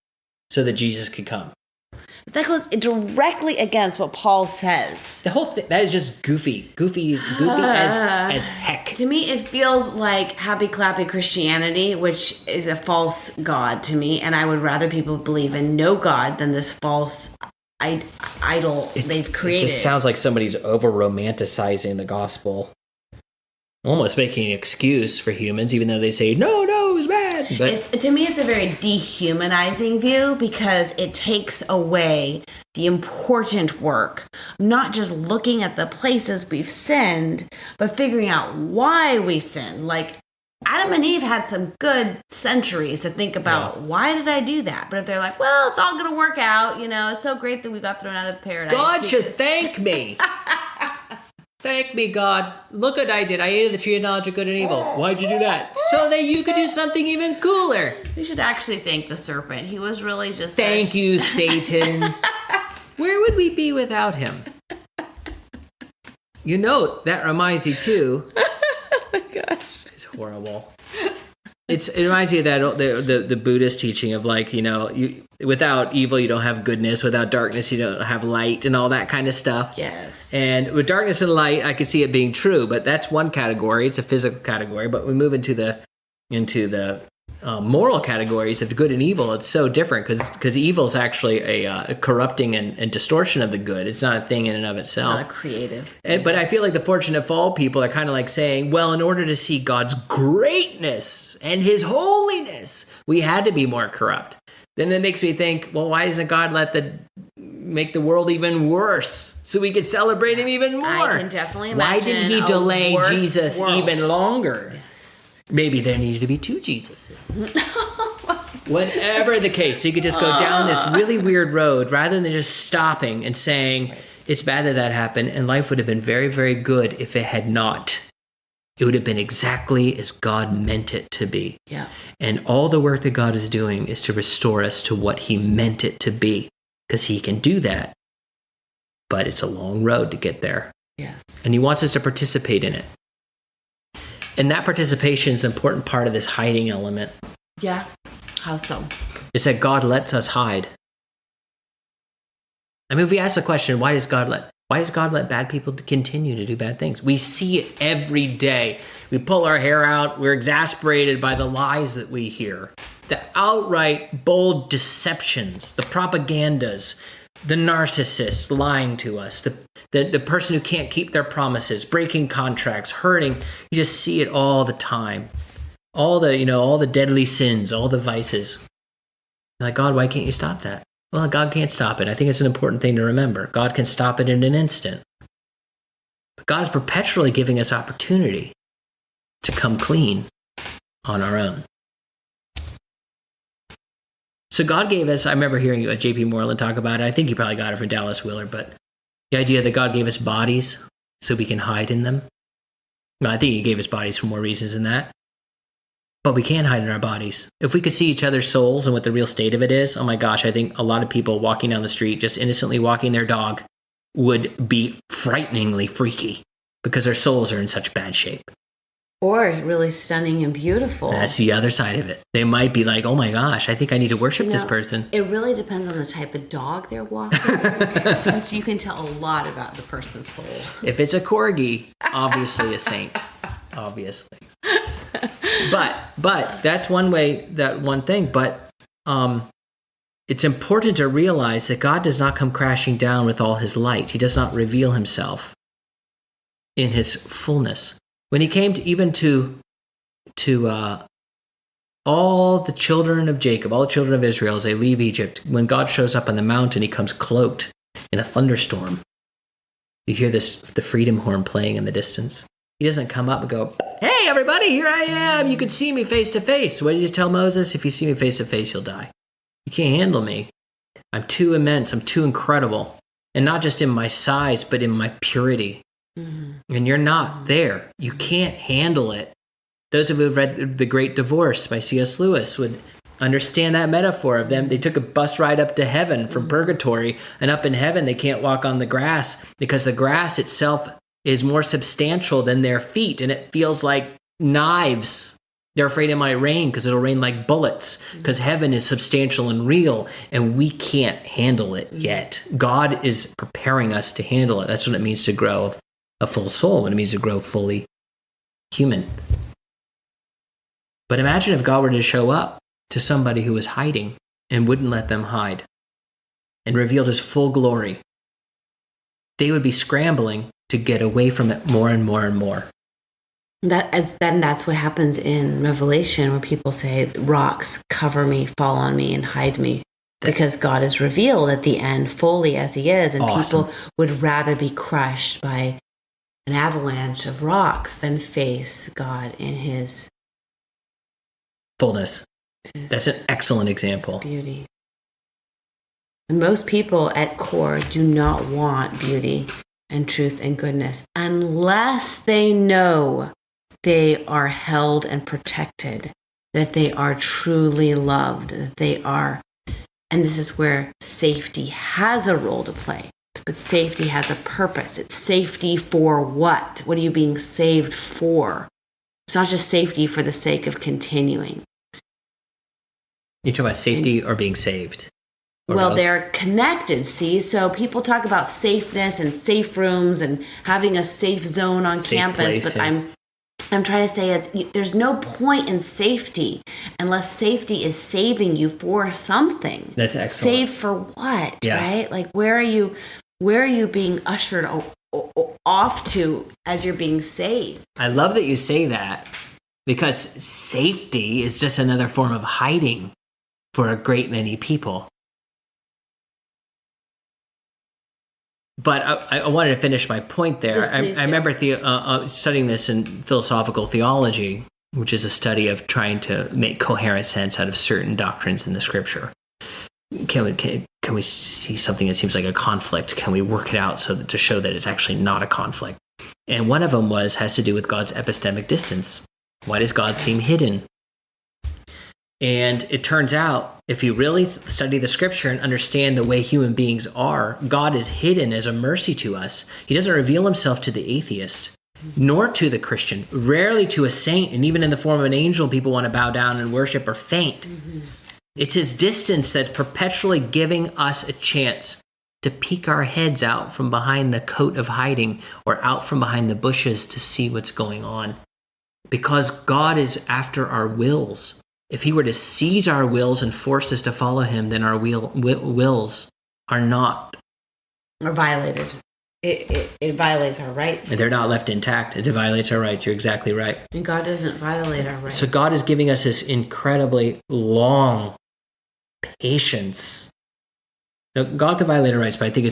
so that Jesus could come. That goes directly against what Paul says. The whole thing, that is just goofy as heck. To me, it feels like happy clappy Christianity, which is a false god to me, and I would rather people believe in no God than this false idol they've created. It just sounds like somebody's over-romanticizing the gospel. Almost making an excuse for humans, even though they say, no, it was bad. But to me, it's a very dehumanizing view because it takes away the important work, not just looking at the places we've sinned, but figuring out why we sinned. Like, Adam and Eve had some good centuries to think about, why did I do that? But if they're like, well, it's all going to work out, it's so great that we got thrown out of paradise. God should thank me. Thank me, God. Look what I did. I ate of the tree of knowledge of good and evil. Why'd you do that? So that you could do something even cooler. We should actually thank the serpent. He was really just... Thank you, Satan. Where would we be without him? That reminds you, too. Oh, my gosh. It's horrible. It reminds you of that the Buddhist teaching of like, without evil, you don't have goodness. Without darkness, you don't have light and all that kind of stuff. Yes. And with darkness and light, I could see it being true, but that's one category. It's a physical category. But we move into the moral categories of good and evil. It's so different because evil is actually a corrupting and distortion of the good. It's not a thing in and of itself. Not creative. But I feel like the fortunate fall people are kind of like saying, well, in order to see God's greatness and his holiness, we had to be more corrupt. Then that makes me think, well, why doesn't God make the world even worse so we could celebrate him even more? I can definitely imagine. Why did he delay Jesus world. Even longer? Yes. Maybe there needed to be two Jesuses. Whatever the case, so you could just go down this really weird road rather than just stopping and saying, it's bad that happened, and life would have been very, very good if it had not. It would have been exactly as God meant it to be. Yeah. And all the work that God is doing is to restore us to what he meant it to be. because he can do that. But it's a long road to get there. Yes. And he wants us to participate in it. And that participation is an important part of this hiding element. Yeah. How so? It's that God lets us hide. I mean, if we ask the question, why does God let bad people continue to do bad things? We see it every day. We pull our hair out. We're exasperated by the lies that we hear. The outright bold deceptions, the propagandas, the narcissists lying to us, the person who can't keep their promises, breaking contracts, hurting. You just see it all the time. All the deadly sins, all the vices. Like, God, why can't you stop that? Well, God can't stop it. I think it's an important thing to remember. God can stop it in an instant. But God is perpetually giving us opportunity to come clean on our own. So God gave us, I remember hearing J.P. Moreland talk about it. I think he probably got it from Dallas Willard, but the idea that God gave us bodies so we can hide in them. No, I think he gave us bodies for more reasons than that. But we can hide in our bodies. If we could see each other's souls and what the real state of it is, oh my gosh, I think a lot of people walking down the street, just innocently walking their dog, would be frighteningly freaky because their souls are in such bad shape. Or really stunning and beautiful. That's the other side of it. They might be like, oh my gosh, I think I need to worship this person. It really depends on the type of dog they're walking. You can tell a lot about the person's soul. If it's a corgi, obviously a saint. Obviously. But that's one way, that one thing. But it's important to realize that God does not come crashing down with all his light. He does not reveal himself in his fullness. When he came to all the children of Jacob, all the children of Israel as they leave Egypt, when God shows up on the mountain, he comes cloaked in a thunderstorm. You hear the freedom horn playing in the distance. He doesn't come up and go, hey, everybody, here I am. You can see me face to face. What did you tell Moses? If you see me face to face, you'll die. You can't handle me. I'm too immense. I'm too incredible. And not just in my size, but in my purity. Mm-hmm. And you're not there. You can't handle it. Those of you who've read The Great Divorce by C.S. Lewis would understand that metaphor of them. They took a bus ride up to heaven from purgatory, and up in heaven they can't walk on the grass because the grass itself is more substantial than their feet, and it feels like knives. They're afraid it might rain because it'll rain like bullets, because heaven is substantial and real, and we can't handle it yet. God is preparing us to handle it. That's what it means to grow a full soul, what it means to grow fully human. But imagine if God were to show up to somebody who was hiding and wouldn't let them hide and revealed his full glory. They would be scrambling to get away from it more and more and more. That's what happens in Revelation, where people say, rocks cover me, fall on me, and hide me. Because God is revealed at the end fully as he is, and people would rather be crushed by an avalanche of rocks than face God in his fullness. That's an excellent example. Beauty. And most people at core do not want beauty and truth and goodness unless they know they are held and protected, that they are truly loved, that they are. And this is where safety has a role to play. But safety has a purpose. It's safety for what? What are you being saved for? It's not just safety for the sake of continuing. You talk about safety or being saved? Well, they're connected, see? So people talk about safeness and safe rooms and having a safe zone on campus, but I'm trying to say is there's no point in safety unless safety is saving you for something. That's excellent. Save for what, right? Like where are you being ushered off to as you're being saved? I love that you say that, because safety is just another form of hiding for a great many people. But I wanted to finish my point there. I remember studying this in philosophical theology, which is a study of trying to make coherent sense out of certain doctrines in the scripture. Can we see something that seems like a conflict? Can we work it out to show that it's actually not a conflict? And one of them has to do with God's epistemic distance. Why does God seem hidden? And it turns out, if you really study the scripture and understand the way human beings are, God is hidden as a mercy to us. He doesn't reveal himself to the atheist, nor to the Christian, rarely to a saint. And even in the form of an angel, people want to bow down and worship or faint. Mm-hmm. It's his distance that's perpetually giving us a chance to peek our heads out from behind the coat of hiding or out from behind the bushes to see what's going on. Because God is after our wills. If he were to seize our wills and force us to follow him, then our wills are not. Are violated. It violates our rights. They're not left intact. It violates our rights. You're exactly right. And God doesn't violate our rights. So God is giving us this incredibly long patience. Now, God can violate our rights, but I think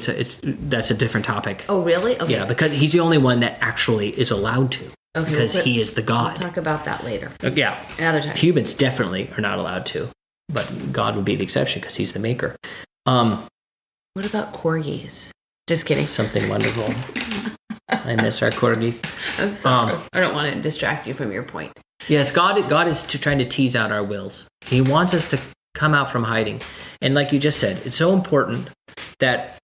that's a different topic. Oh, really? Okay. Yeah, because he's the only one that actually is allowed to. Okay, because he is the God. We'll talk about that later. Yeah. Another time. Humans definitely are not allowed to, but God would be the exception because he's the maker. What about corgis? Just kidding. Something wonderful. I miss our corgis. I'm sorry. I don't want to distract you from your point. Yes, God is trying to tease out our wills. He wants us to come out from hiding. And like you just said, it's so important that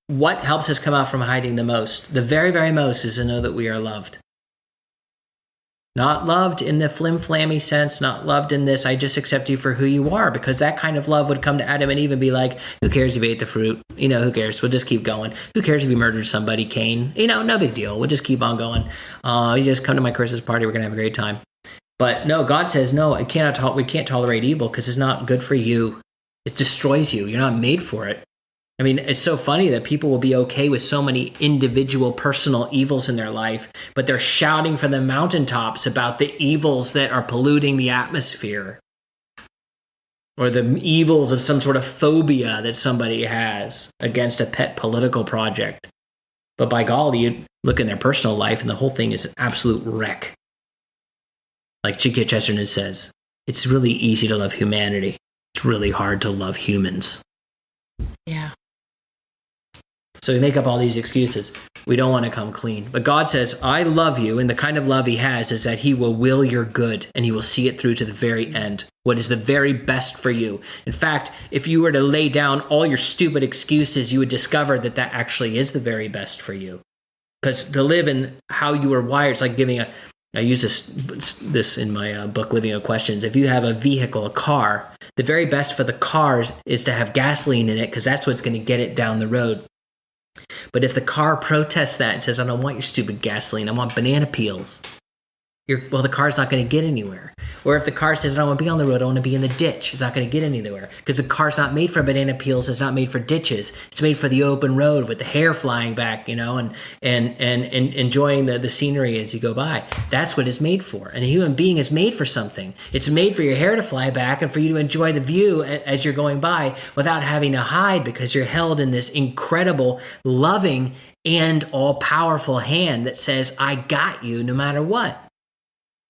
what helps us come out from hiding the most, the very, very most, is to know that we are loved. Not loved in the flim-flammy sense, not loved in this, I just accept you for who you are, because that kind of love would come to Adam and Eve and be like, who cares if you ate the fruit? Who cares? We'll just keep going. Who cares if you murdered somebody, Cain? No big deal. We'll just keep on going. You just come to my Christmas party. We're going to have a great time. But no, God says, no, we can't tolerate evil because it's not good for you. It destroys you. You're not made for it. I mean, it's so funny that people will be okay with so many individual personal evils in their life, but they're shouting from the mountaintops about the evils that are polluting the atmosphere or the evils of some sort of phobia that somebody has against a pet political project. But by golly, you look in their personal life and the whole thing is an absolute wreck. Like G.K. Chesterton says, it's really easy to love humanity. It's really hard to love humans. Yeah. So we make up all these excuses. We don't want to come clean. But God says, I love you, and the kind of love he has is that he will your good, and he will see it through to the very end, what is the very best for you. In fact, if you were to lay down all your stupid excuses, you would discover that that actually is the very best for you. Because to live in how you are wired, it's like I use this in my book, Living with Questions. If you have a vehicle, a car, the very best for the car is to have gasoline in it, because that's what's going to get it down the road. But if the car protests that and says, I don't want your stupid gasoline, I want banana peels, the car's not going to get anywhere. Or if the car says, I don't want to be on the road, I want to be in the ditch, it's not going to get anywhere. Because the car's not made for banana peels, it's not made for ditches. It's made for the open road with the hair flying back, and enjoying the scenery as you go by. That's what it's made for. And a human being is made for something. It's made for your hair to fly back and for you to enjoy the view as you're going by without having to hide, because you're held in this incredible, loving, and all-powerful hand that says, I got you no matter what.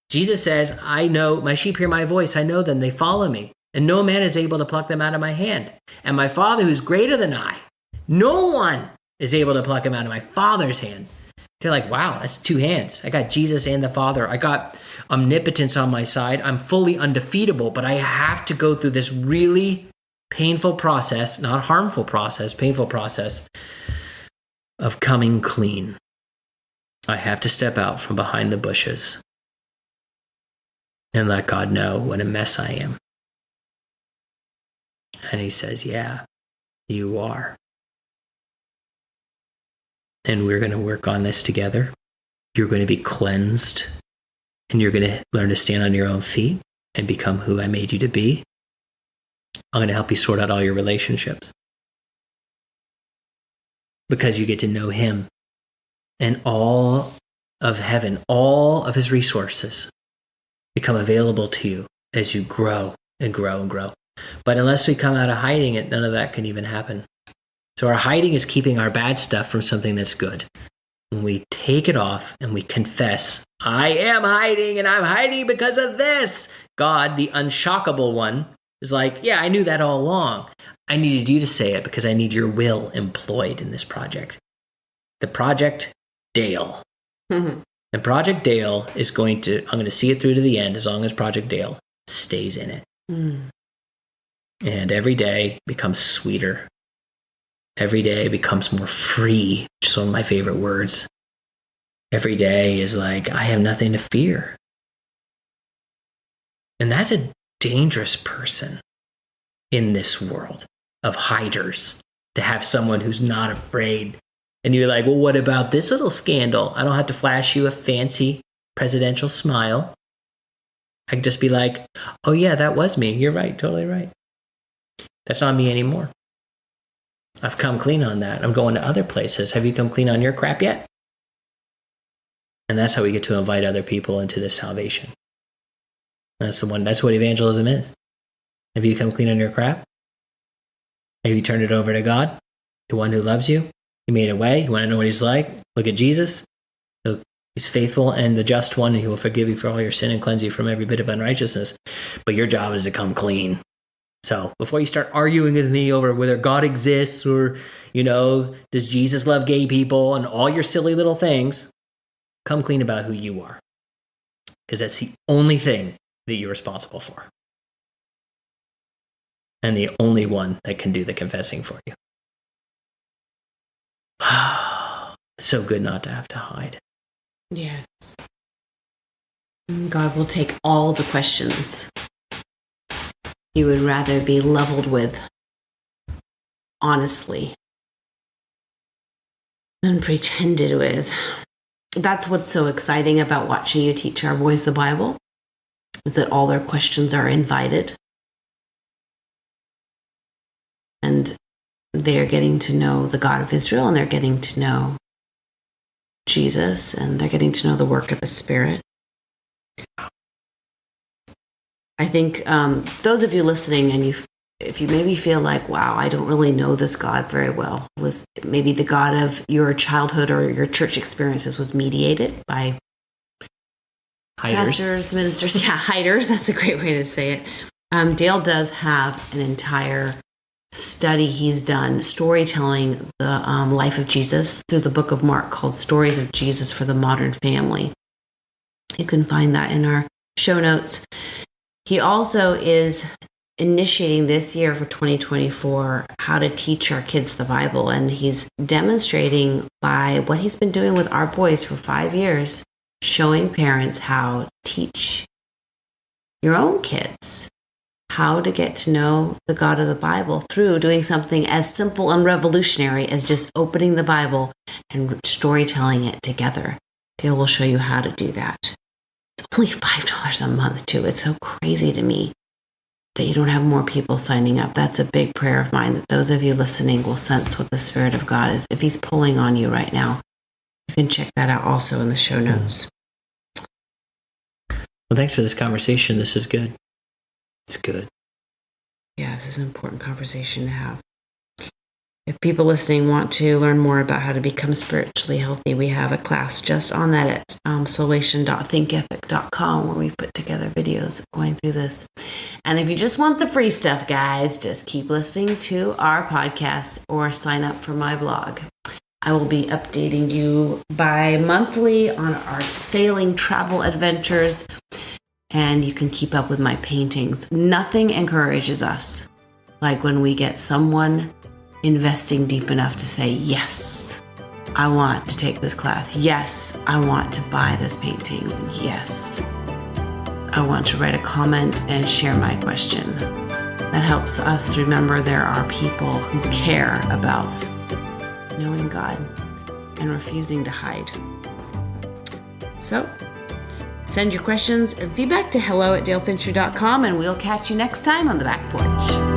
Jesus says, I know, my sheep hear my voice, I know them, they follow me, and no man is able to pluck them out of my hand. And my Father who's greater than I, no one is able to pluck them out of my Father's hand. They're like, wow, that's two hands. I got Jesus and the Father. I got omnipotence on my side. I'm fully undefeatable, but I have to go through this really painful process, not harmful process, painful process of coming clean. I have to step out from behind the bushes and let God know what a mess I am. And he says, yeah, you are. And we're going to work on this together. You're going to be cleansed, and you're going to learn to stand on your own feet and become who I made you to be. I'm going to help you sort out all your relationships, because you get to know him and all of heaven, all of his resources become available to you as you grow and grow and grow. But unless we come out of hiding it, none of that can even happen. So our hiding is keeping our bad stuff from something that's good. When we take it off and we confess, I am hiding, and I'm hiding because of this. God, the unshockable one, is like, yeah, I knew that all along. I needed you to say it because I need your will employed in this project. The Project Dale. Mm-hmm. And Project Dale is I'm going to see it through to the end as long as Project Dale stays in it. And every day becomes sweeter. Every day becomes more free, which is one of my favorite words. Every day is like, I have nothing to fear. And that's a dangerous person in this world of hiders, to have someone who's not afraid. And you're like, well, what about this little scandal? I don't have to flash you a fancy presidential smile. I can just be like, oh yeah, that was me. You're right, totally right. That's not me anymore. I've come clean on that. I'm going to other places. Have you come clean on your crap yet? And that's how we get to invite other people into this salvation. That's what evangelism is. Have you come clean on your crap? Have you turned it over to God, the one who loves you? He made a way. You want to know what he's like? Look at Jesus. He's faithful and the just one, and he will forgive you for all your sin and cleanse you from every bit of unrighteousness. But your job is to come clean. So before you start arguing with me over whether God exists or, does Jesus love gay people and all your silly little things, come clean about who you are. Because that's the only thing that you're responsible for. And the only one that can do the confessing for you. It's so good not to have to hide. Yes. God will take all the questions you would rather be leveled with honestly than pretended with. That's what's so exciting about watching you teach our boys the Bible, is that all their questions are invited. And they're getting to know the God of Israel, and they're getting to know Jesus, and they're getting to know the work of the Spirit. I think those of you listening, and if you maybe feel like, wow, I don't really know this God very well, was maybe the God of your childhood or your church experiences was mediated by hiders. Pastors, ministers, hiders. That's a great way to say it. Dale does have an entire study he's done, storytelling the life of Jesus through the book of Mark, called Stories of Jesus for the Modern Family. You can find that in our show notes. He also is initiating this year for 2024 how to teach our kids the Bible, and he's demonstrating by what he's been doing with our boys for 5 years, showing parents how to teach your own kids how to get to know the God of the Bible through doing something as simple and revolutionary as just opening the Bible and storytelling it together. Dale will show you how to do that. It's only $5 a month too. It's so crazy to me that you don't have more people signing up. That's a big prayer of mine, that those of you listening will sense what the Spirit of God is. If he's pulling on you right now, you can check that out also in the show notes. Well, thanks for this conversation. This is good. It's good. Yeah, this is an important conversation to have. If people listening want to learn more about how to become spiritually healthy, we have a class just on that at solation.thinkific.com, where we've put together videos going through this. And if you just want the free stuff, guys, just keep listening to our podcast or sign up for my blog. I will be updating you bi-monthly on our sailing travel adventures, and you can keep up with my paintings. Nothing encourages us like when we get someone investing deep enough to say, yes, I want to take this class. Yes, I want to buy this painting. Yes, I want to write a comment and share my question. That helps us remember there are people who care about knowing God and refusing to hide. So, send your questions and feedback to hello@dalefincher.com, and we'll catch you next time on the back porch.